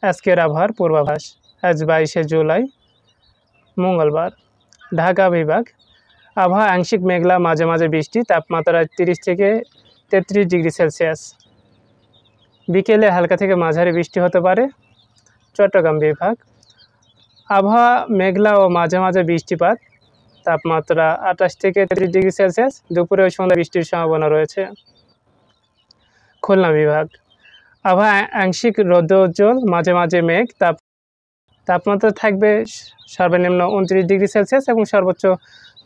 আজকের আবহাওয়ার পূর্বাভাস। আজ 22শে জুলাই মঙ্গলবার। ঢাকা বিভাগ আবহাওয়া আংশিক মেঘলা, মাঝে মাঝে বৃষ্টি, তাপমাত্রা 30 থেকে 33 ডিগ্রি সেলসিয়াস। বিকেলে হালকা থেকে মাঝারি বৃষ্টি হতে পারে। চট্টগ্রাম বিভাগ আবহাওয়া মেঘলা ও মাঝে মাঝে বৃষ্টিপাত, তাপমাত্রা 28 থেকে 30 ডিগ্রি সেলসিয়াস। দুপুরে ও সন্ধ্যায় বৃষ্টির সম্ভাবনা রয়েছে। খুলনা বিভাগ আবহাওয়া আংশিক রৌদ্রোজ্জ্বল, মাঝে মাঝে মেঘ, তাপমাত্রা থাকবে সর্বনিম্ন 29 ডিগ্রি সেলসিয়াস এবং সর্বোচ্চ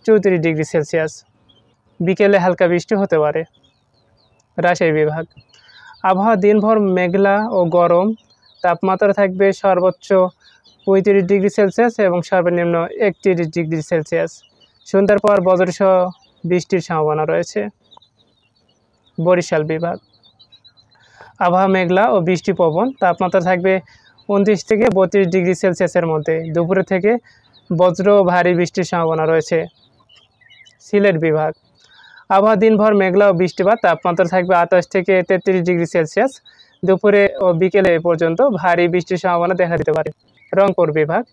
34 ডিগ্রি সেলসিয়াস। বিকেলে হালকা বৃষ্টি হতে পারে। রাজশাহী বিভাগ আবহাওয়া দিনভর মেঘলা ও গরম, তাপমাত্রা থাকবে সর্বোচ্চ 35 ডিগ্রি সেলসিয়াস এবং সর্বনিম্ন 31 ডিগ্রি সেলসিয়াস। সন্ধ্যার পর বজ্রসহ বৃষ্টির সম্ভাবনা রয়েছে। বরিশাল বিভাগ আবহাওয়া মেঘলা ও বৃষ্টি পবন, তাপমাত্রা থাকবে 29 থেকে 32 ডিগ্রি সেলসিয়াসের মধ্যে। দুপুরে থেকে বজ্র ও ভারী বৃষ্টির সম্ভাবনা রয়েছে। সিলেট বিভাগ আবহাওয়া দিনভর মেঘলা ও বৃষ্টিপাত, তাপমাত্রা থাকবে 28 থেকে 33 ডিগ্রি সেলসিয়াস। দুপুরে ও বিকেলে পর্যন্ত ভারী বৃষ্টির সম্ভাবনা দেখা দিতে পারে। রংপুর বিভাগ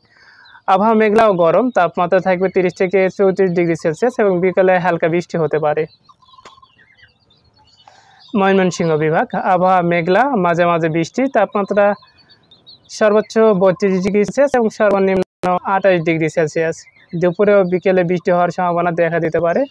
আবহাওয়া মেঘলা ও গরম, তাপমাত্রা থাকবে 30 থেকে 34 ডিগ্রি সেলসিয়াস এবং বিকেলে হালকা বৃষ্টি হতে পারে। ময়মনসিংহ বিভাগ আবহাওয়া মেঘলা, মাঝে মাঝে বৃষ্টি, তাপমাত্রা সর্বোচ্চ 32 ডিগ্রি সেলসিয়াস এবং সর্বনিম্ন 28 ডিগ্রি সেলসিয়াস। দুপুরে ও বিকেলে বৃষ্টি হওয়ার সম্ভাবনা দেখা দিতে পারে।